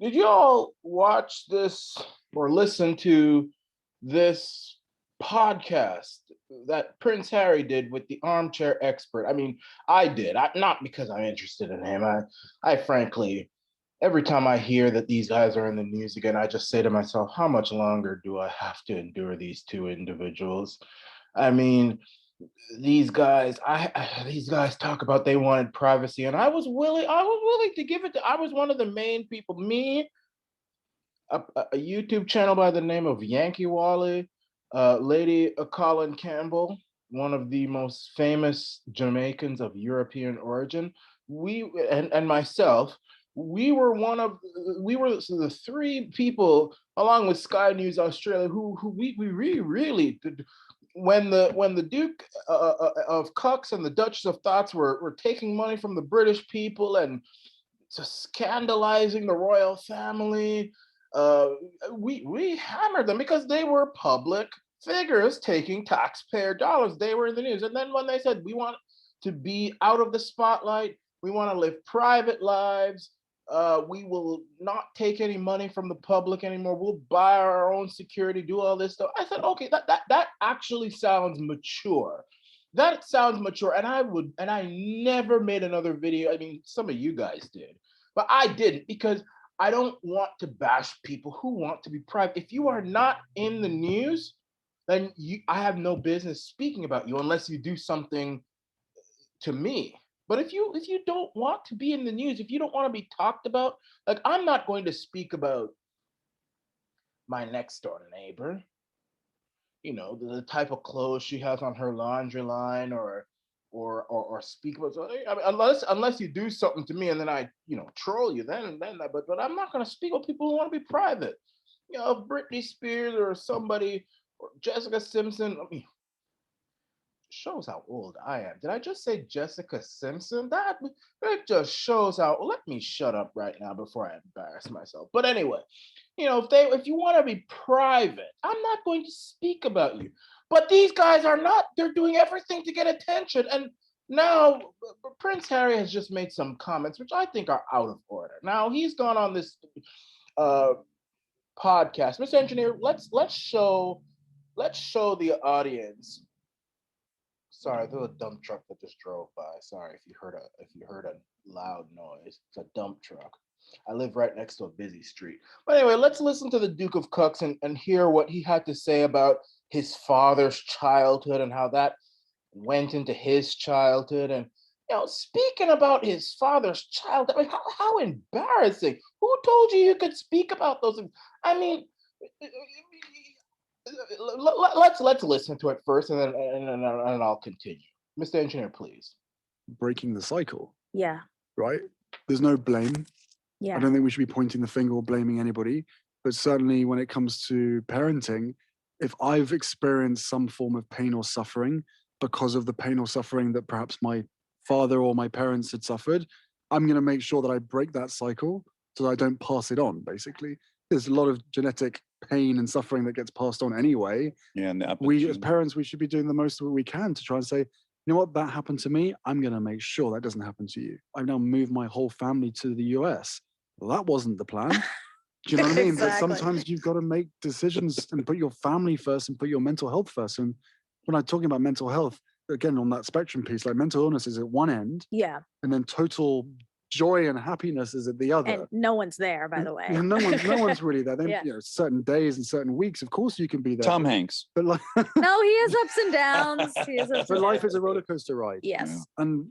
Did you all watch this or listen to this podcast that Prince Harry did with the Armchair Expert? I mean, I did. Not because I'm interested in him. I frankly, every time I hear that these guys are in the news again, I just say to myself, how much longer do I have to endure these two individuals? I mean, these guys talk about they wanted privacy, and I was willing to give it to. I was one of the main people. Me, a YouTube channel by the name of Yankee Wally, Lady Colin Campbell, one of the most famous Jamaicans of European origin. And myself, we were the three people, along with Sky News Australia, who we really did. When the Duke of Cox and the Duchess of Thoughts were taking money from the British people and just scandalizing the royal family, uh, we hammered them because they were public figures taking taxpayer dollars. They were in the news, and then when they said we want to be out of the spotlight, we want to live private lives. We will not take any money from the public anymore. We'll buy our own security, do all this stuff. I said, okay, that actually sounds mature. That sounds mature. And I never made another video. I mean, some of you guys did, but I didn't because I don't want to bash people who want to be private. If you are not in the news, then I have no business speaking about you unless you do something to me. But if you don't want to be in the news, if you don't want to be talked about, like I'm not going to speak about my next door neighbor, the type of clothes she has on her laundry line, or speak about. I mean, unless you do something to me and then I troll you, but I'm not going to speak with people who want to be private. Britney Spears or somebody or Jessica Simpson. I mean, shows how old I am. Did I just say Jessica Simpson? That it just shows how. Let me shut up right now before I embarrass myself. But anyway, if you want to be private, I'm not going to speak about you. But these guys are not. They're doing everything to get attention. And now Prince Harry has just made some comments which I think are out of order. Now he's gone on this uh, podcast. Mr. Engineer, let's show the audience. Sorry, there was a dump truck that just drove by. Sorry if you heard a loud noise. It's a dump truck. I live right next to a busy street. But anyway, let's listen to the Duke of Cox and hear what he had to say about his father's childhood and how that went into his childhood. And speaking about his father's childhood, I mean, how embarrassing! Who told you could speak about those things? I mean, let's listen to it first, and I'll continue. Mr. Engineer, please. Breaking the cycle. Yeah. Right? There's no blame. Yeah. I don't think we should be pointing the finger or blaming anybody. But certainly when it comes to parenting, if I've experienced some form of pain or suffering because of the pain or suffering that perhaps my father or my parents had suffered, I'm going to make sure that I break that cycle so that I don't pass it on, basically. There's a lot of genetic pain and suffering that gets passed on anyway. Yeah, and we as parents, we should be doing the most that we can to try and say, you know what, that happened to me. I'm going to make sure that doesn't happen to you. I've now moved my whole family to the US. Well, that wasn't the plan. Do you know what I mean? Exactly. But sometimes you've got to make decisions and put your family first and put your mental health first. And when I'm talking about mental health, again, on that spectrum piece, like mental illness is at one end. Yeah. And then total joy and happiness is at the other. And no one's there, by the way. Yeah, no one's really there. Then, Yeah. certain days and certain weeks, of course you can be there. Tom Hanks. But like, No, he has ups and downs. but life is a roller coaster ride. Yes. And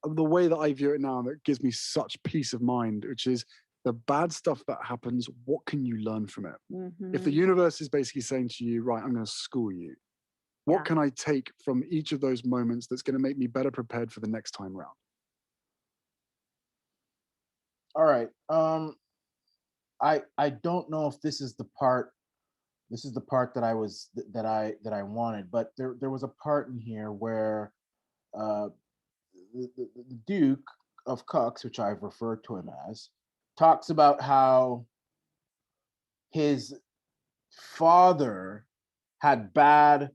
the way that I view it now, that gives me such peace of mind, which is the bad stuff that happens, what can you learn from it? Mm-hmm. If the universe is basically saying to you, right, I'm going to school you, what can I take from each of those moments that's going to make me better prepared for the next time round? All right. I don't know if this is the part that I wanted, but there was a part in here where the Duke of Cox, which I've referred to him as, talks about how his father had bad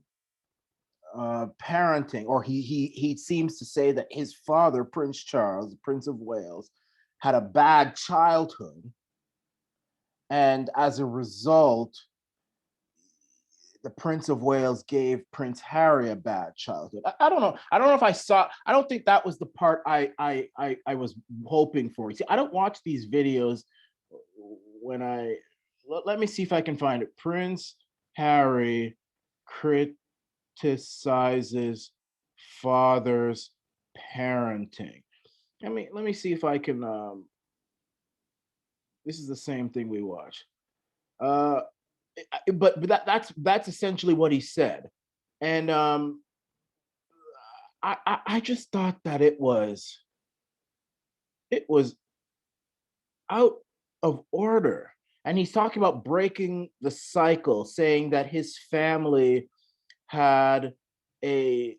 parenting, or he seems to say that his father, Prince Charles, Prince of Wales, had a bad childhood, And as a result, the Prince of Wales gave Prince Harry a bad childhood. I don't know. I don't know if I saw. I don't think that was the part I was hoping for. See, I don't watch these videos when I let me see if I can find it. Prince Harry criticizes father's parenting. Let me see if I can. This is the same thing we watch. Uh, but that's essentially what he said, and I just thought that it was out of order, and he's talking about breaking the cycle, saying that his family had a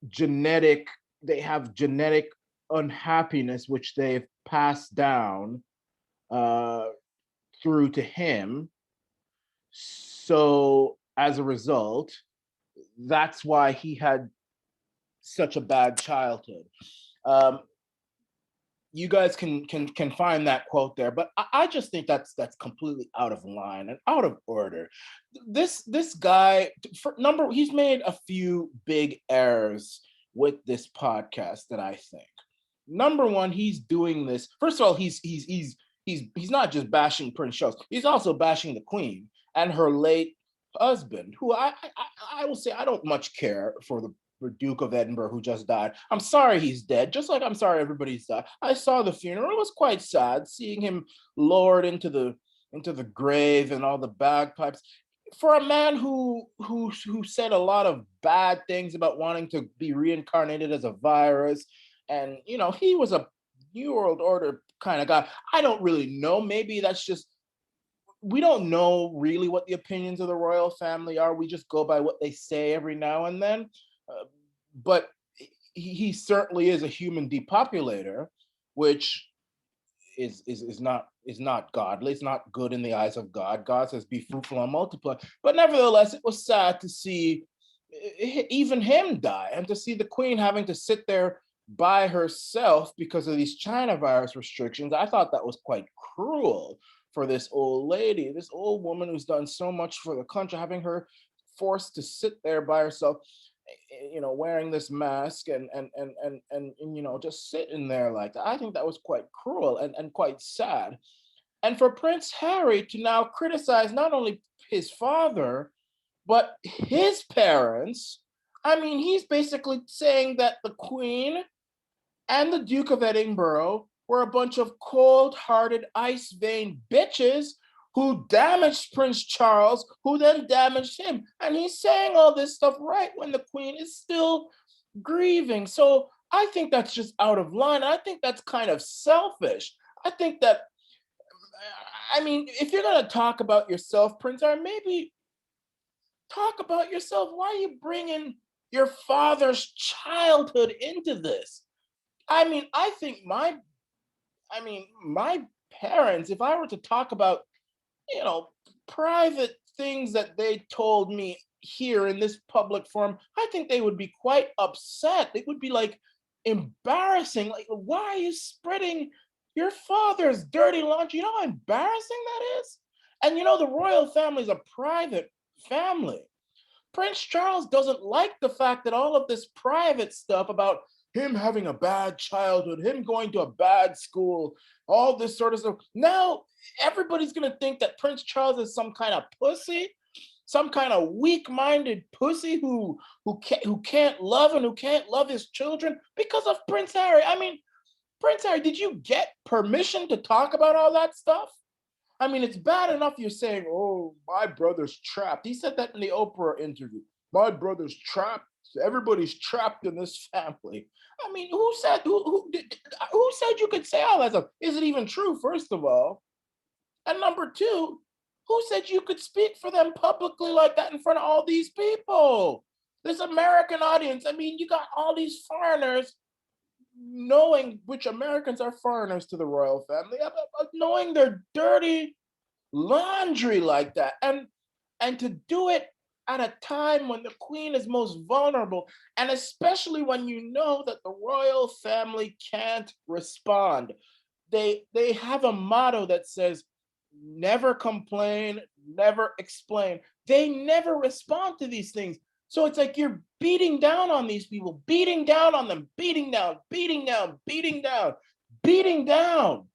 genetic they have genetic unhappiness which they've passed down uh, through to him. So as a result, that's why he had such a bad childhood. Um, you guys can find that quote there, but I just think that's completely out of line and out of order. This guy, he's made a few big errors with this podcast that I think. Number one, he's doing this. First of all, he's not just bashing Prince Charles. He's also bashing the Queen and her late husband, who I will say I don't much care for the Duke of Edinburgh who just died. I'm sorry he's dead, just like I'm sorry everybody's died. I saw the funeral. It was quite sad seeing him lowered into the grave and all the bagpipes. For a man who said a lot of bad things about wanting to be reincarnated as a virus, and he was a New World Order kind of guy. I don't really know. Maybe that's just we don't know really what the opinions of the royal family are. We just go by what they say every now and then. But he certainly is a human depopulator, which is not godly. It's not good in the eyes of God. God says, "Be fruitful and multiply." But nevertheless, it was sad to see even him die, and to see the Queen having to sit there by herself because of these China virus restrictions. I thought that was quite cruel for this old lady, this old woman who's done so much for the country, having her forced to sit there by herself, wearing this mask and just sitting there like that. I think that was quite cruel and quite sad. And for Prince Harry to now criticize not only his father, but his parents, I mean, he's basically saying that the Queen and the Duke of Edinburgh were a bunch of cold-hearted, ice-vein bitches who damaged Prince Charles, who then damaged him. And he's saying all this stuff right when the Queen is still grieving. So I think that's just out of line. I think that's kind of selfish. I think that, I mean, if you're going to talk about yourself, Prince Harry, maybe talk about yourself. Why are you bringing your father's childhood into this? I mean, I think my parents, if I were to talk about, private things that they told me here in this public forum, I think they would be quite upset. It would be like embarrassing. Like, why are you spreading your father's dirty laundry? You know how embarrassing that is? And the royal family is a private family. Prince Charles doesn't like the fact that all of this private stuff about him having a bad childhood, him going to a bad school, all this sort of stuff. Now everybody's gonna think that Prince Charles is some kind of pussy, some kind of weak-minded pussy who can't love and who can't love his children because of Prince Harry. I mean, Prince Harry, did you get permission to talk about all that stuff? I mean, it's bad enough you're saying, "Oh, my brother's trapped." He said that in the Oprah interview. My brother's trapped. Everybody's trapped in this family. I mean, who said you could say all that stuff? Is it even true, first of all? And number two, who said you could speak for them publicly like that in front of all these people? This American audience. I mean, you got all these foreigners knowing, which Americans are foreigners to the royal family, knowing their dirty laundry like that, and to do it at a time when the Queen is most vulnerable, and especially when you know that the royal family can't respond. They have a motto that says, never complain, never explain. They never respond to these things. So it's like you're beating down on these people, beating down on them, beating down, beating down, beating down, beating down.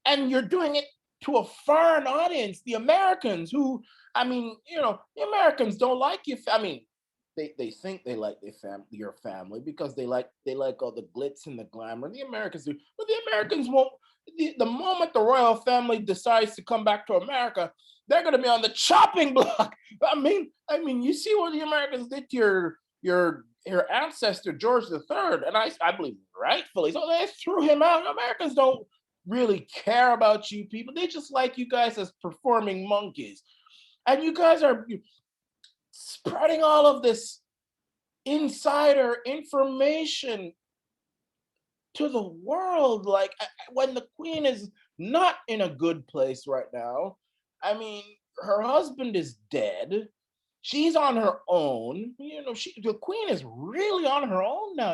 And you're doing it to a foreign audience, the Americans, who, I mean, the Americans don't like you. I mean, they think they like your family because they like all the glitz and the glamour. The Americans do, but the Americans won't. The moment the royal family decides to come back to America, they're going to be on the chopping block. I mean, you see what the Americans did to your ancestor George III, and I believe rightfully so. They threw him out. Americans don't really care about you people. They just like you guys as performing monkeys, and you guys are spreading all of this insider information to the world, like when the queen is not in a good place right now. I mean, her husband is dead. She's on her own. The queen is really on her own now.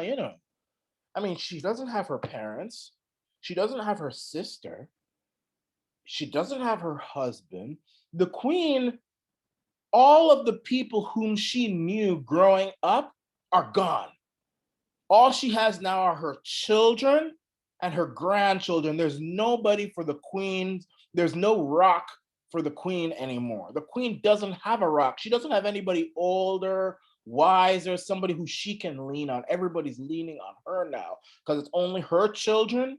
I mean, she doesn't have her parents. She doesn't have her sister. She doesn't have her husband. The queen, all of the people whom she knew growing up are gone. All she has now are her children and her grandchildren. There's nobody for the queen. There's no rock for the queen anymore. The queen doesn't have a rock. She doesn't have anybody older, wiser, somebody who she can lean on. Everybody's leaning on her now because it's only her children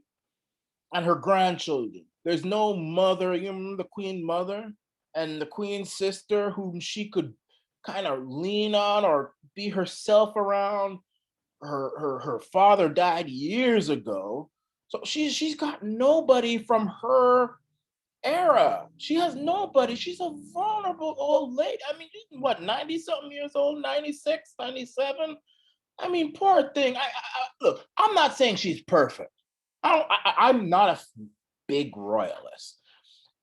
and her grandchildren. There's no mother. You remember the queen mother and the queen's sister whom she could kind of lean on or be herself around. Her father died years ago, so she's got nobody from her era. She has nobody. She's a vulnerable old lady. I mean, what, 90 something years old, 96, 97. I mean, poor thing. Look, I'm not saying she's perfect. I'm not a big royalist.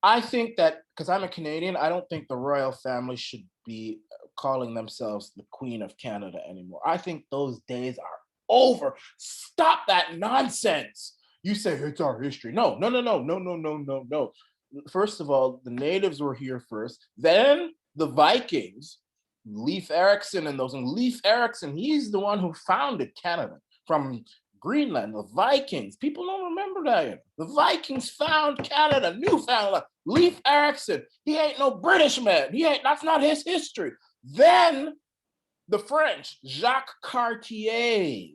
I think that because I'm a Canadian, I don't think the royal family should be calling themselves the Queen of Canada anymore. I think those days are over. Stop that nonsense. You say it's our history. No. First of all, the natives were here first. Then the Vikings, Leif Erikson and those. And Leif Erikson, he's the one who founded Canada from Greenland. The Vikings. People don't remember that. The Vikings found Canada, Newfoundland. Leif Erikson. He ain't no British man. That's not his history. Then the French, Jacques Cartier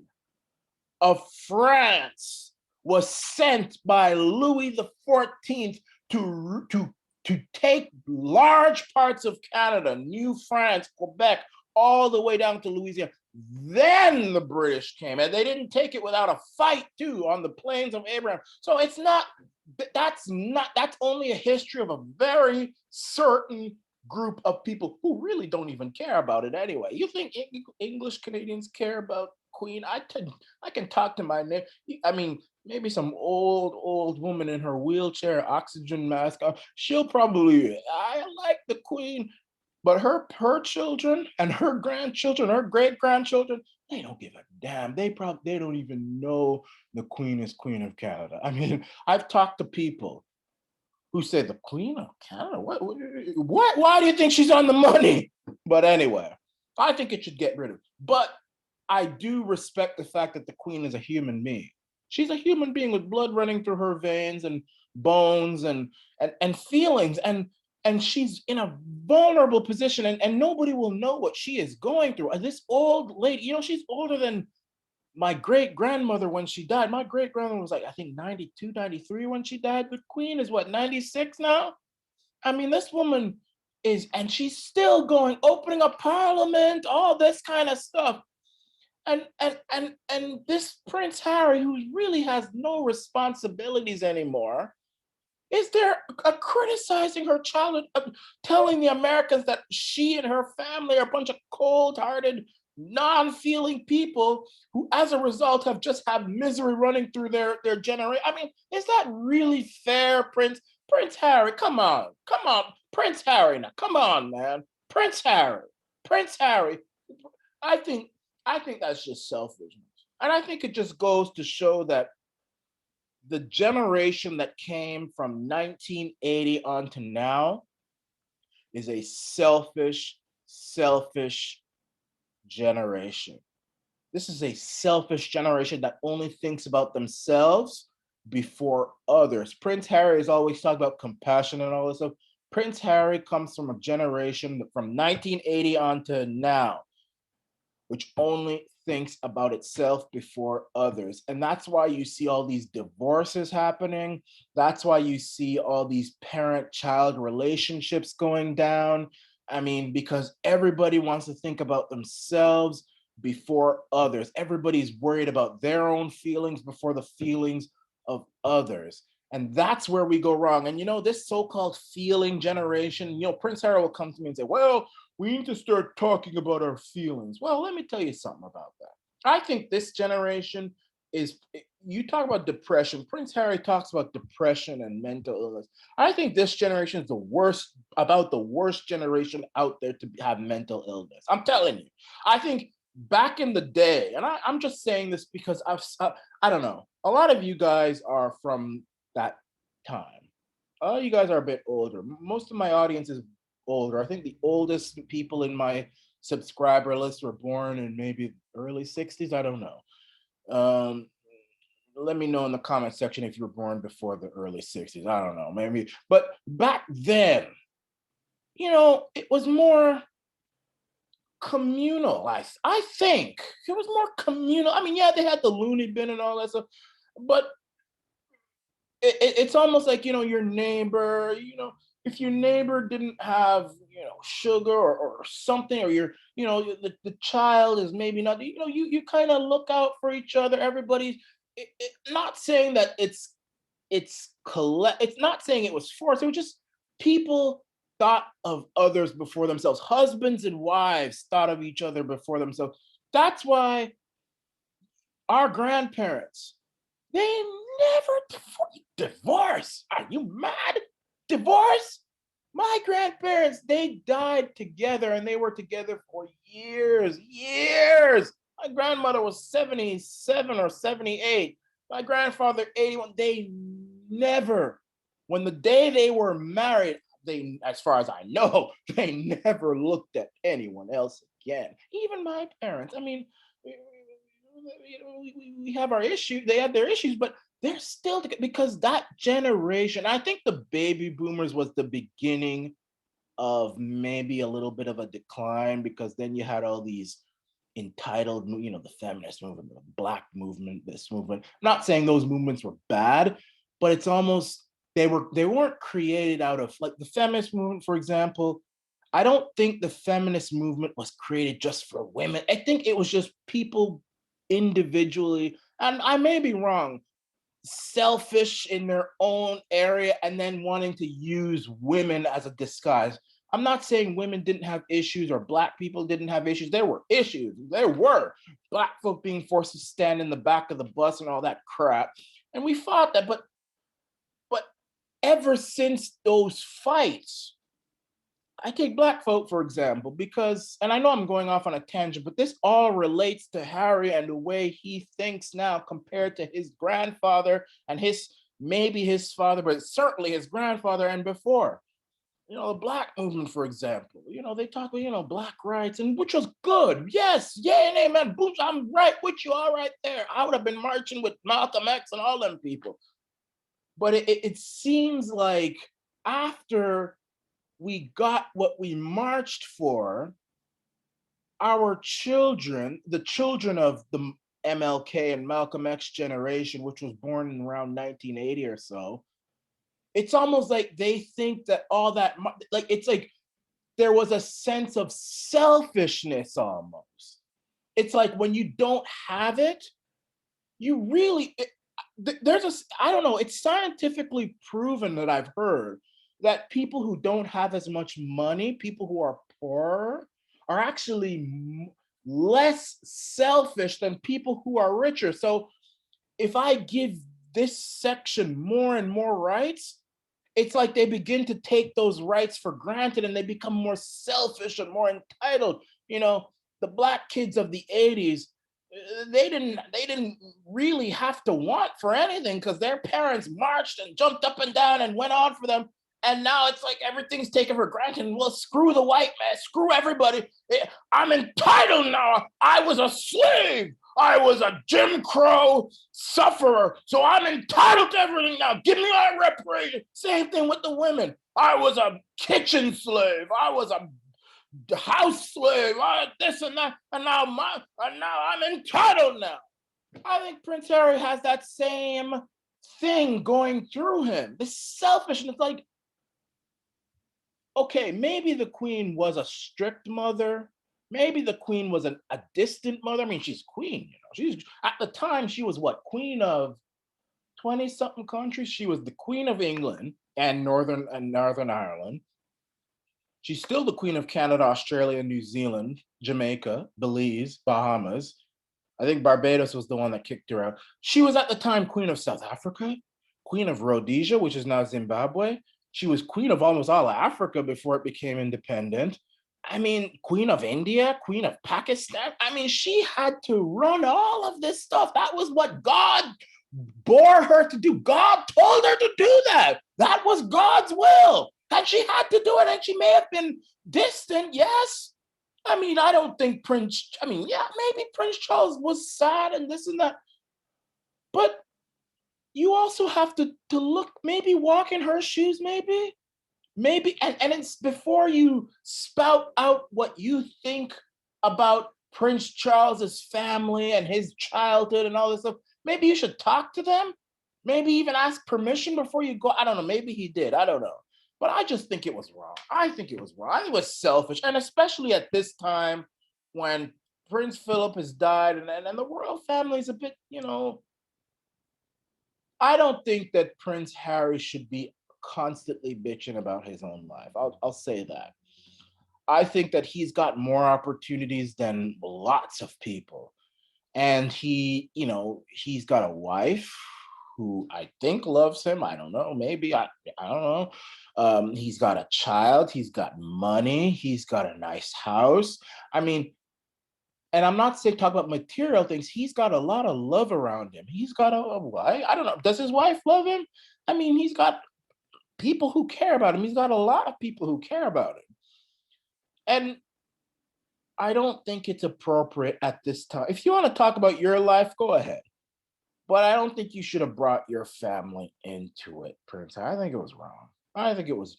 of France, was sent by Louis XIV to take large parts of Canada, New France, Quebec, all the way down to Louisiana. Then the British came, and they didn't take it without a fight too on the plains of Abraham. So that's only a history of a very certain group of people who really don't even care about it anyway. You think English Canadians care about Queen? I can talk to my neighbor. I mean, maybe some old woman in her wheelchair, oxygen mask. She'll probably, I like the Queen, but her children and her grandchildren, her great grandchildren, they don't give a damn. They don't even know the Queen is Queen of Canada. I mean, I've talked to people who say the Queen of Canada. What? Why do you think she's on the money? But anyway, I think it should get rid of it. But I do respect the fact that the Queen is a human being. She's a human being with blood running through her veins and bones and feelings, and she's in a vulnerable position, and nobody will know what she is going through. This old lady, she's older than my great grandmother when she died. My great grandmother was like, I think 92, 93 when she died. The Queen is what, 96 now? I mean, this woman and she's still opening a parliament, all this kind of stuff. And this Prince Harry, who really has no responsibilities anymore, is there criticizing her childhood, telling the Americans that she and her family are a bunch of cold-hearted, non-feeling people who, as a result, have just had misery running through their generation. I mean, is that really fair, Prince Harry? Come on, Prince Harry. Now, come on, man, Prince Harry. I think that's just selfishness, and I think it just goes to show that the generation that came from 1980 on to now is a selfish generation. This is a selfish generation that only thinks about themselves before others. Prince Harry is always talking about compassion and all this stuff. Prince Harry comes from a generation from 1980 on to now, which only thinks about itself before others. And that's why you see all these divorces happening. That's why you see all these parent-child relationships going down. I mean, because everybody wants to think about themselves before others. Everybody's worried about their own feelings before the feelings of others. And that's where we go wrong. And this so-called feeling generation, Prince Harry will come to me and say, well, we need to start talking about our feelings. Well, let me tell you something about that. I think this generation you talk about depression. Prince Harry talks about depression and mental illness. I think this generation is the worst generation out there to have mental illness. I'm telling you. I think back in the day, and I'm just saying this because I don't know, a lot of you guys are from that time. You guys are a bit older. Most of my audience is older. I think the oldest people in my subscriber list were born in maybe early 60s. I don't know. Let me know in the comment section if you were born before the early 60s. I don't know, maybe. But back then, it was more communal. I think it was more communal. I mean, yeah, they had the loony bin and all that stuff, but it's almost like your neighbor. If your neighbor didn't have sugar or something, or the child is maybe not. You kind of look out for each other. Everybody's not saying that it's not saying it was forced. It was just people thought of others before themselves. Husbands and wives thought of each other before themselves. That's why our grandparents, they never divorce. Are you mad? Divorce? My grandparents, they died together and they were together for years. My grandmother was 77 or 78. My grandfather, 81. They never, when the day they were married, as far as I know, they never looked at anyone else again. Even my parents. I mean, we have our issues. They had their issues, but they're still together because that generation, I think the baby boomers was the beginning of maybe a little bit of a decline, because then you had all these entitled, the feminist movement, the Black movement, this movement. I'm not saying those movements were bad, but it's almost, they weren't created out of, like the feminist movement, for example. I don't think the feminist movement was created just for women. I think it was just people individually, and I may be wrong, selfish in their own area and then wanting to use women as a disguise. I'm not saying women didn't have issues or Black people didn't have issues. There were issues. There were Black folk being forced to stand in the back of the bus and all that crap. And we fought that. But ever since those fights, I take Black folk, for example, because, and I know I'm going off on a tangent, but this all relates to Harry and the way he thinks now compared to his grandfather and maybe his father, but certainly his grandfather and before. The Black movement, for example, they talk about, Black rights, and which was good. Yes, yay and amen. Boom, I'm right with you, all right there. I would have been marching with Malcolm X and all them people. But it seems like after we got what we marched for, our children, the children of the MLK and Malcolm X generation, which was born in around 1980 or so, it's almost like they think that all that, like, it's like there was a sense of selfishness almost. It's like when you don't have it, you really, I don't know, it's scientifically proven that I've heard that people who don't have as much money, people who are poorer, are actually less selfish than people who are richer. So if I give this section more and more rights, it's like they begin to take those rights for granted and they become more selfish and more entitled. The Black kids of the 80s, they didn't really have to want for anything because their parents marched and jumped up and down and went on for them. And now it's like everything's taken for granted. Well, screw the white man, screw everybody. I'm entitled now. I was a slave. I was a Jim Crow sufferer. So I'm entitled to everything now. Give me my reparation. Same thing with the women. I was a kitchen slave. I was a house slave, this and that, and now I'm entitled now. I think Prince Harry has that same thing going through him. This selfishness, like, okay, maybe the Queen was a strict mother. Maybe the Queen was a distant mother. I mean, she's Queen, She's at the time she was what, Queen of 20-something countries. She was the Queen of England and Northern Ireland. She's still the Queen of Canada, Australia, New Zealand, Jamaica, Belize, Bahamas. I think Barbados was the one that kicked her out. She was at the time Queen of South Africa, Queen of Rhodesia, which is now Zimbabwe. She was Queen of almost all of Africa before it became independent. I mean, Queen of India, Queen of Pakistan. I mean, she had to run all of this stuff. That was what God bore her to do. God told her to do that. That was God's will. And she had to do it, and she may have been distant, yes. I mean, I don't think maybe Prince Charles was sad and this and that. But you also have to look, maybe walk in her shoes, maybe, and it's before you spout out what you think about Prince Charles's family and his childhood and all this stuff. Maybe you should talk to them. Maybe even ask permission before you go. I don't know. Maybe he did. I don't know. But I just think it was wrong. I think it was selfish. And especially at this time when Prince Philip has died and the royal family is a bit, I don't think that Prince Harry should be constantly bitching about his own life. I'll say that. I think that he's got more opportunities than lots of people. And he's got a wife who I think loves him. I don't know. Maybe I don't know. He's got a child. He's got money. He's got a nice house. I mean, and I'm not saying talk about material things. He's got a lot of love around him. He's got a wife. I don't know. Does his wife love him? I mean, he's got people who care about him. He's got a lot of people who care about him. And I don't think it's appropriate at this time. If you want to talk about your life, go ahead. But I don't think you should have brought your family into it, Prince. I think it was wrong. I think it was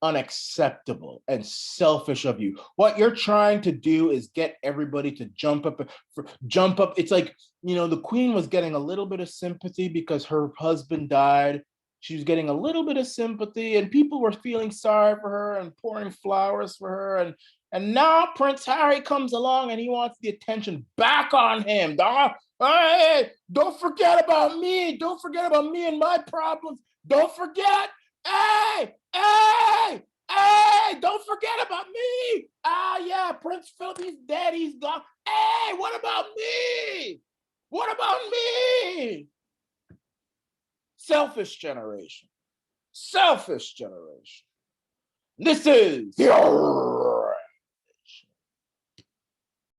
unacceptable and selfish of you. What you're trying to do is get everybody to jump up. It's like, the Queen was getting a little bit of sympathy because her husband died. She was getting a little bit of sympathy and people were feeling sorry for her and pouring flowers for her. And now Prince Harry comes along and he wants the attention back on him. Hey, don't forget about me. Don't forget about me and my problems. Don't forget. Hey, don't forget about me. Yeah, Prince Philip, he's dead. He's gone. Hey, what about me? What about me? Selfish generation. This is the